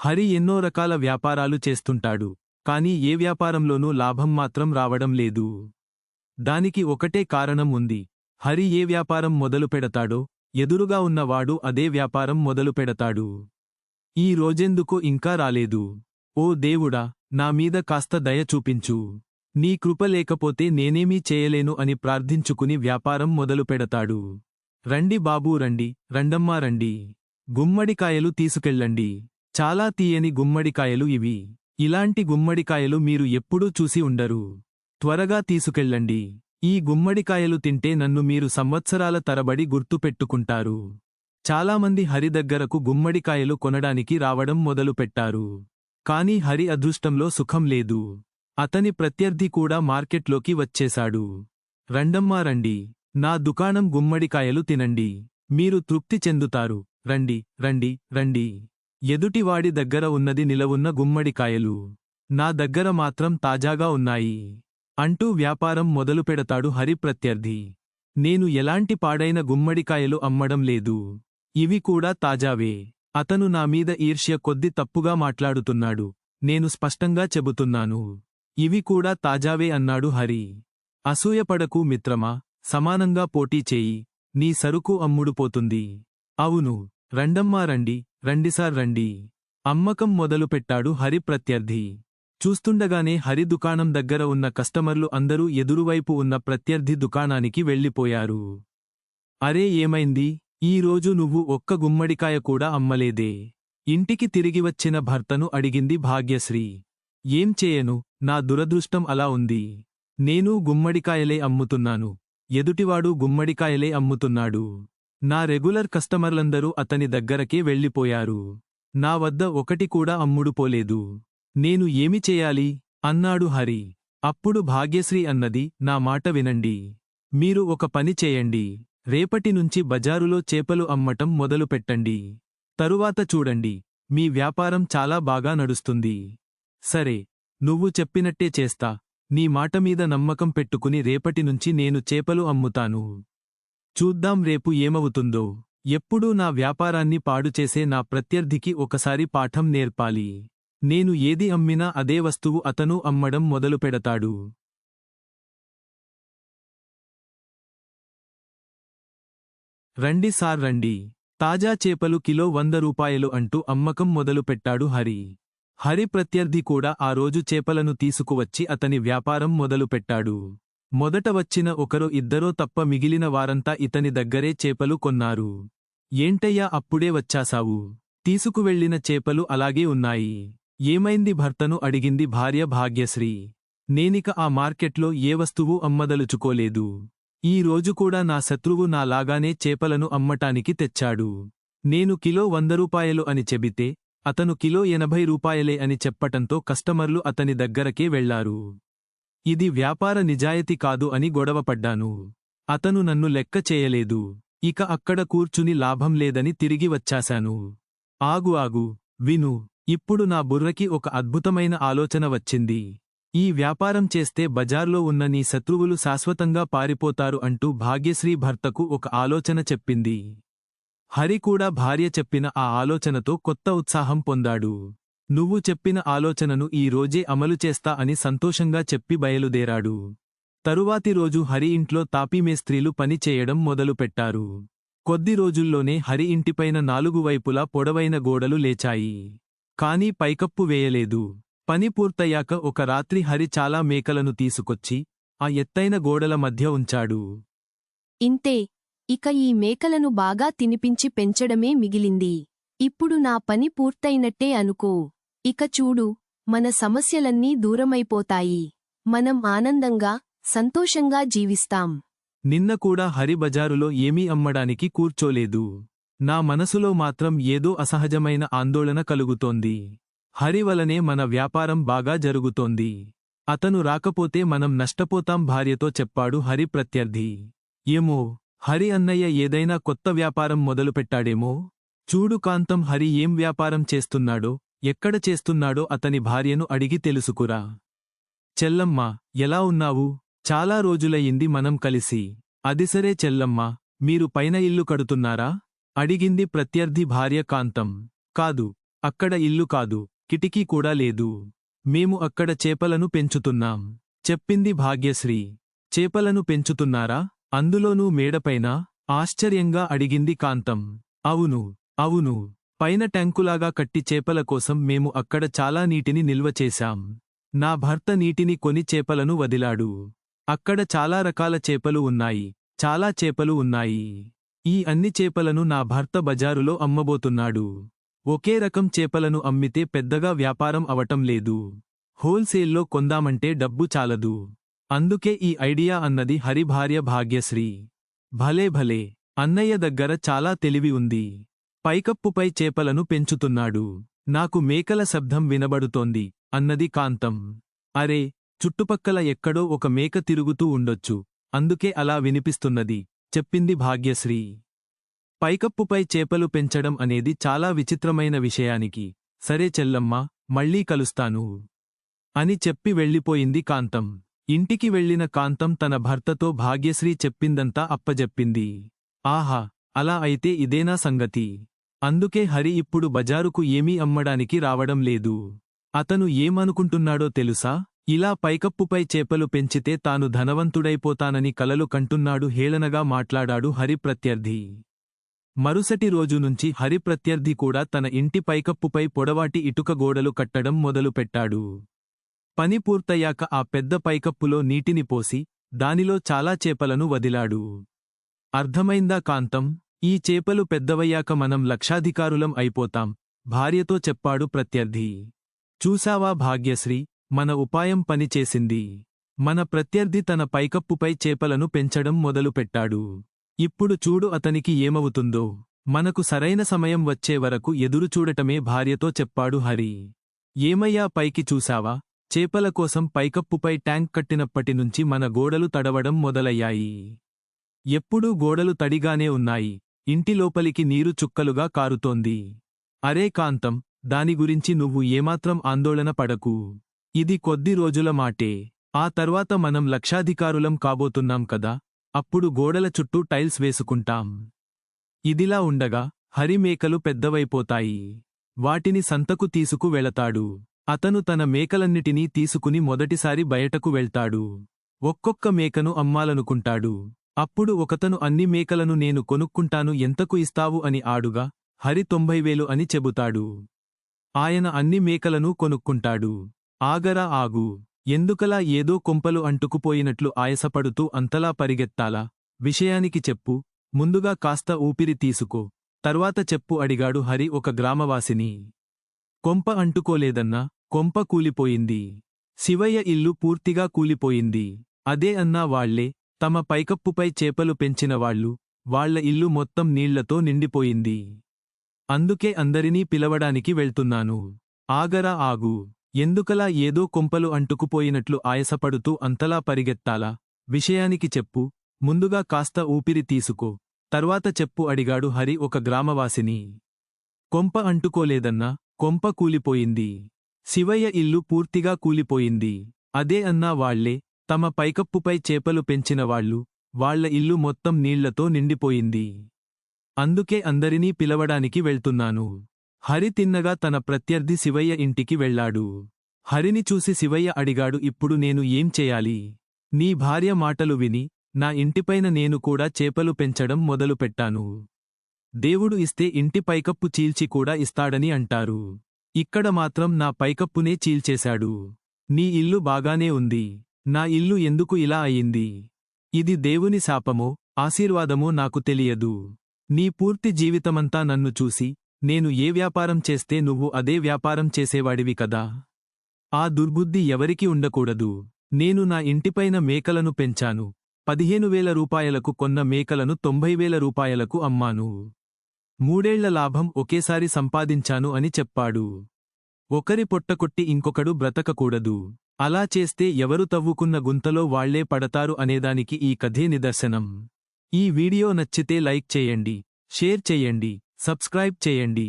హరి ఎన్నో రకాల వ్యాపారాలు చేస్తుంటాడు, కానీ ఏ వ్యాపారంలోనూ లాభం మాత్రం రావడం లేదు. దానికి ఒకటే కారణం ఉంది. హరి ఏ వ్యాపారం మొదలు పెడతాడో ఎదురుగా ఉన్నవాడు అదే వ్యాపారం మొదలు పెడతాడు. ఈ రోజెందుకు ఇంకా రాలేదు? ఓ దేవుడా, నా మీద కాస్త దయ చూపించు. నీ కృప లేకపోతే నేనేమీ చేయలేను అని ప్రార్థించుకుని వ్యాపారం మొదలు పెడతాడు. రండి బాబూ రండి, రండమ్మా రండి. గుమ్మడికాయలు తీసుకెళ్ళండి. చాలా తీయని గుమ్మడికాయలు ఇవి. ఇలాంటి గుమ్మడికాయలు మీరు ఎప్పుడూ చూసి ఉండరు. త్వరగా తీసుకెళ్ళండి. ఈ గుమ్మడికాయలు తింటే నన్ను మీరు సంవత్సరాల తరబడి గుర్తుపెట్టుకుంటారు. చాలామంది హరి దగ్గరకు గుమ్మడికాయలు కొనడానికి రావడం మొదలుపెట్టారు. కాని హరి అదృష్టంలో సుఖం లేదు. అతని ప్రత్యర్థి కూడా మార్కెట్లోకి వచ్చేశాడు. రండమ్మా రండి, నా దుకాణం గుమ్మడికాయలు తినండి. మీరు తృప్తి చెందుతారు. రండి రండి రండి. ఎదుటివాడి దగ్గర ఉన్నది నిలవున్న గుమ్మడికాయలు, నా దగ్గర మాత్రం తాజాగా ఉన్నాయి అంటూ వ్యాపారం మొదలుపెడతాడు హరి ప్రత్యర్థి. నేను ఎలాంటి పాడైన గుమ్మడికాయలు అమ్మడం లేదు. ఇవి కూడా తాజావే. అతను నా మీద ఈర్ష్య కొద్ది తప్పుగా మాట్లాడుతున్నాడు. నేను స్పష్టంగా చెబుతున్నాను, ఇవి కూడా తాజావే అన్నాడు హరి. అసూయపడకు మిత్రమా, సమానంగా పోటీ చేయి. నీ సరుకు అమ్ముడుపోతుంది. అవును, రండమ్మా రండి, రండిసార్ రండి. అమ్మకం మొదలుపెట్టాడు హరి ప్రత్యర్థి. చూస్తుండగానే హరి దుకాణం దగ్గర ఉన్న కస్టమర్లు అందరూ ఎదురువైపు ఉన్న ప్రత్యర్థి దుకాణానికి వెళ్ళిపోయారు. అరే ఏమైంది? ఈరోజు నువ్వు ఒక్క గుమ్మడికాయ కూడా అమ్మలేదే? ఇంటికి తిరిగివచ్చిన భర్తను అడిగింది భాగ్యశ్రీ. ఏం చేయను, నా దురదృష్టం అలా ఉంది. నేనూ గుమ్మడికాయలే అమ్ముతున్నాను. ఎదుటివాడు గుమ్మడికాయలే అమ్ముతున్నాడు. నా రెగ్యులర్ కస్టమర్లందరూ అతని దగ్గరకే వెళ్ళిపోయారు. నా వద్ద ఒకటి కూడా అమ్ముడుపోలేదు. నేను ఏమి చేయాలి? అన్నాడు హరి. అప్పుడు భాగ్యశ్రీ అన్నది, నా మాట వినండి. మీరు ఒక పని చేయండి. రేపటి నుంచి బజారులో చేపలు అమ్మటం మొదలుపెట్టండి. తరువాత చూడండి, మీ వ్యాపారం చాలా బాగా నడుస్తుంది. సరే, నువ్వు చెప్పినట్టే చేస్తా. నీ మాటమీద నమ్మకం పెట్టుకుని రేపటి నుంచి నేను చేపలు అమ్ముతాను. చూద్దాం రేపు ఏమవుతుందో. ఎప్పుడూ నా వ్యాపారాన్ని పాడుచేసే నా ప్రత్యర్థికి ఒకసారి పాఠం నేర్పాలి. నేను ఏది అమ్మినా అదే వస్తువు అతను అమ్మడం మొదలుపెడతాడు. రండి సార్ రండి, తాజా చేపలు కిలో 100 రూపాయలు అంటూ అమ్మకం మొదలుపెట్టాడు హరి. హరి ప్రత్యర్థి కూడా ఆ రోజు చేపలను తీసుకువచ్చి అతని వ్యాపారం మొదలుపెట్టాడు. మొదట వచ్చిన ఒకరో ఇద్దరో తప్ప మిగిలిన వారంతా ఇతని దగ్గరే చేపలు కొన్నారు. ఏంటయ్యా అప్పుడే వచ్చాసావు? తీసుకువెళ్లిన చేపలు అలాగే ఉన్నాయి. ఏమైంది భర్తను అడిగింది భార్య భాగ్యశ్రీ. నేనిక ఆ మార్కెట్లో ఏ వస్తువూ అమ్మదలుచుకోలేదు. ఈ రోజు కూడా నా శత్రువు నాలాగానే చేపలను అమ్మటానికి తెచ్చాడు. నేను కిలో 100 రూపాయలు అని చెబితే అతను కిలో 80 రూపాయలే అని చెప్పటంతో కస్టమర్లు అతని దగ్గరకే వెళ్లారు. ఇది వ్యాపార నిజాయితీ కాదు అని గొడవపడ్డాను. అతను నన్ను లెక్క చేయలేదు. ఇక అక్కడ కూర్చుని లాభం లేదని తిరిగి వచ్చాశాను. ఆగు ఆగు, విను. ఇప్పుడు నా బుర్రకి ఒక అద్భుతమైన ఆలోచన వచ్చింది. ఈ వ్యాపారం చేస్తే బజార్లో ఉన్న నీ శత్రువులు శాశ్వతంగా పారిపోతారు అంటూ భాగ్యశ్రీ భర్తకు ఒక ఆలోచన చెప్పింది. హరి కూడా భార్య చెప్పిన ఆ ఆలోచనతో కొత్త ఉత్సాహం పొందాడు. నువ్వు చెప్పిన ఆలోచనను ఈ రోజే అమలు చేస్తా అని సంతోషంగా చెప్పి బయలుదేరాడు. తరువాతి రోజు హరి ఇంట్లో తాపీమేస్త్రీలు పని చేయడం మొదలుపెట్టారు. కొద్ది రోజుల్లోనే హరి ఇంటిపైన 4 వైపులా పొడవైన గోడలు లేచాయి. కానీ పైకప్పు వేయలేదు. పని పూర్తయ్యాక ఒక రాత్రి హరి చాలా మేకలను తీసుకొచ్చి ఆ ఎత్తైన గోడల మధ్య ఉంచాడు. ఇంతే, ఇక ఈ మేకలను బాగా తినిపించి పెంచడమే మిగిలింది. ఇప్పుడు నా పని పూర్తయినట్టే అనుకో. ఇక చూడు, మన సమస్యలన్నీ దూరమైపోతాయి. మనం ఆనందంగా, సంతోషంగా జీవిస్తాం. నిన్న కూడా హరి బజారులో ఏమీ అమ్మడానికి కూర్చోలేదు. నా మనసులో మాత్రం ఏదో అసహజమైన ఆందోళన కలుగుతోంది. హరి వలనే మన వ్యాపారం బాగా జరుగుతోంది. అతను రాకపోతే మనం నష్టపోతాం భార్యతో చెప్పాడు హరి ప్రత్యర్థి. ఏమో, హరి అన్నయ్య ఏదైనా కొత్త వ్యాపారం మొదలుపెట్టాడేమో. చూడు కాంతం, హరి ఏం వ్యాపారం చేస్తున్నాడో, ఎక్కడ చేస్తున్నాడో అతని భార్యను అడిగి తెలుసుకురా. చెల్లమ్మా, ఎలా ఉన్నావు? చాలా రోజులయ్యింది మనం కలిసి. అదిసరే చెల్లమ్మా, మీరు పైన ఇల్లు కడుతున్నారా? అడిగింది ప్రత్యర్థి భార్య కాంతం. కాదు, అక్కడ ఇల్లు కాదు, కిటికీ కూడా లేదు. మేము అక్కడ చేపలను పెంచుతున్నాం, చెప్పింది భాగ్యశ్రీ. చేపలను పెంచుతున్నారా? అందులోనూ మేడపైన? ఆశ్చర్యంగా అడిగింది కాంతం. అవును, అవును. పైన ట్యాంకులాగా కట్టి చేపల కోసం మేము అక్కడ చాలా నీటిని నిల్వ చేశాం. నా భర్త నీటిని కొని చేపలను వదిలాడు. అక్కడ చాలా రకాల చేపలు ఉన్నాయి, చాలా చేపలు ఉన్నాయి. ఈ అన్ని చేపలను నా భర్త బజారులో అమ్మబోతున్నాడు. ఒకే రకం చేపలను అమ్మితే పెద్దగా వ్యాపారం అవటం లేదు. హోల్సేల్లో కొందామంటే డబ్బు చాలదు. అందుకే ఈ ఐడియా అన్నది హరి భార్య భాగ్యశ్రీ. భలే భలే, అన్నయ్య దగ్గర చాలా తెలివి ఉంది. పైకప్పుపై చేపలను పెంచుతున్నాడు. నాకు మేకల శబ్దం వినబడుతోంది అన్నది కాంతం. అరే, చుట్టుపక్కల ఎక్కడో ఒక మేక తిరుగుతూ ఉండొచ్చు, అందుకే అలా వినిపిస్తున్నది, చెప్పింది భాగ్యశ్రీ. పైకప్పుపై చేపలు పెంచడం అనేది చాలా విచిత్రమైన విషయానికి. సరే చెల్లమ్మా, మళ్ళీ కలుస్తాను అని చెప్పి వెళ్ళిపోయింది కాంతం. ఇంటికి వెళ్ళిన కాంతం తన భర్తతో భాగ్యశ్రీ చెప్పిందంతా అప్పజెప్పింది. ఆహా, అలా అయితే ఇదేనా సంగతి? అందుకే హరి ఇప్పుడు బజారుకు ఏమీ అమ్మడానికి రావడం లేదు. అతను ఏమనుకుంటున్నాడో తెలుసా? ఇలా పైకప్పుపై చేపలు పెంచితే తాను ధనవంతుడైపోతానని కలలు కంటున్నాడు. హేళనగా మాట్లాడాడు హరి ప్రత్యర్థి. మరుసటి రోజు నుంచి హరి ప్రత్యర్థి కూడా తన ఇంటి పైకప్పుపై పొడవాటి ఇటుక గోడలు కట్టడం మొదలుపెట్టాడు. పని పూర్తయ్యాక ఆ పెద్ద పైకప్పులో నీటిని పోసి దానిలో చాలా చేపలను వదిలాడు. అర్థమైందా కాంతం? ఈ చేపలు పెద్దవయ్యాక మనం లక్షాధికారులం అయిపోతాం, భార్యతో చెప్పాడు ప్రత్యర్థి. చూశావా భాగ్యశ్రీ, మన ఉపాయం పనిచేసింది. మన ప్రత్యర్థి తన పైకప్పుపై చేపలను పెంచడం మొదలుపెట్టాడు. ఇప్పుడు చూడు అతనికి ఏమవుతుందో. మనకు సరైన సమయం వచ్చే వరకు ఎదురుచూడటమే, భార్యతో చెప్పాడు హరి. ఏమయ్యా, పైకి చూశావా? చేపల కోసం పైకప్పుపై ట్యాంక్ కట్టినప్పటినుంచి మన గోడలు తడవడం మొదలయ్యాయి. ఎప్పుడూ గోడలు తడిగానే ఉన్నాయి, ఇంటి లోపలికి నీరు చుక్కలుగా కారుతోంది. అరే కాంతం, దాని గురించి నువ్వు ఏమాత్రం ఆందోళన పడకు. ఇది కొద్ది రోజుల మాటే. ఆ తర్వాత మనం లక్షాధికారులం కాబోతున్నాం కదా, అప్పుడు గోడల చుట్టూ టైల్స్ వేసుకుంటాం. ఇదిలా ఉండగా హరి మేకలు పెద్దవైపోతాయి. వాటిని సంతకు తీసుకు వెళతాడు. అతను తన మేకలన్నిటినీ తీసుకుని మొదటిసారి బయటకు వెళ్తాడు. ఒక్కొక్క మేకను అమ్మాలనుకుంటాడు. అప్పుడు ఒకతను అన్ని మేకలను నేను కొనుక్కుంటాను, ఎంతకు ఇస్తావు అని ఆడుగా. హరి 90,000 అని చెబుతాడు. ఆయన అన్ని మేకలను కొనుక్కుంటాడు. ఆగరా ఆగు, ఎందుకలా ఏదో కొంపలు అంటుకుపోయినట్లు ఆయసపడుతూ అంతలా పరిగెత్తాలా? విషయానికి చెప్పు, ముందుగా కాస్త ఊపిరి తీసుకో, తర్వాత చెప్పు అడిగాడు హరి ఒక గ్రామవాసిని. కొంప అంటుకోలేదన్నా, కొంప కూలిపోయింది. శివయ్య ఇల్లు పూర్తిగా కూలిపోయింది. అదే అన్నా వాళ్లే, తమ పైకప్పుపై చేపలు పెంచిన వాళ్ళు, వాళ్ల ఇల్లు మొత్తం నీళ్లతో నిండిపోయింది. అందుకే అందరినీ పిలవడానికి వెళ్తున్నాను. ఆగరా ఆగు, ఎందుకలా ఏదో కొంపలు అంటుకుపోయినట్లు ఆయసపడుతూ అంతలా పరిగెత్తాలా? విషయానికి చెప్పు, ముందుగా కాస్త ఊపిరి తీసుకో, తర్వాత చెప్పు అడిగాడు హరి ఒక గ్రామవాసిని. కొంప అంటుకోలేదన్నా, కొంప కూలిపోయింది. శివయ్య ఇల్లు పూర్తిగా కూలిపోయింది. అదే అన్నా వాళ్లే, తమ పైకప్పుపై చేపలు పెంచిన వాళ్ళు, వాళ్ల ఇల్లు మొత్తం నీళ్లతో నిండిపోయింది. అందుకే అందరినీ పిలవడానికి వెళ్తున్నాను. హరి తిన్నగా తన ప్రత్యర్థి శివయ్య ఇంటికి వెళ్లాడు. హరిని చూసి శివయ్య అడిగాడు, ఇప్పుడు నేను ఏం చేయాలి? నీ భార్య మాటలు విని నా ఇంటిపైన నేను కూడా చేపలు పెంచడం మొదలుపెట్టాను. దేవుడు ఇస్తే ఇంటి పైకప్పు చీల్చి కూడా ఇస్తాడని అంటారు. ఇక్కడ మాత్రం నా పైకప్పునే చీల్చేశాడు. నీ ఇల్లు బాగానే ఉంది, నా ఇల్లు ఎందుకు ఇలా అయింది? ఇది దేవుని శాపమో ఆశీర్వాదమో నాకు తెలియదు. నీ పూర్తి జీవితమంతా నన్ను చూసి నేను ఏ వ్యాపారం చేస్తే నువ్వు అదే వ్యాపారం చేసేవాడివి కదా. ఆ దుర్బుద్ధి ఎవరికి ఉండకూడదు. నేను నా ఇంటిపైన మేకలను పెంచాను. 15,000 రూపాయలకు కొన్న మేకలను 90,000 రూపాయలకు అమ్మాను. 3 ఏళ్ల లాభం ఒకేసారి సంపాదించాను అని చెప్పాడు. ఒకరి పొట్టకొట్టి ఇంకొకడు బ్రతకకూడదు. అలా చేస్తే ఎవరు తవ్వుకున్న గుంతలో వాళ్లే పడతారు అనేదానికి ఈ కథే నిదర్శనం. ఈ వీడియో నచ్చితే లైక్ చేయండి, షేర్ చేయండి, సబ్స్క్రైబ్ చేయండి.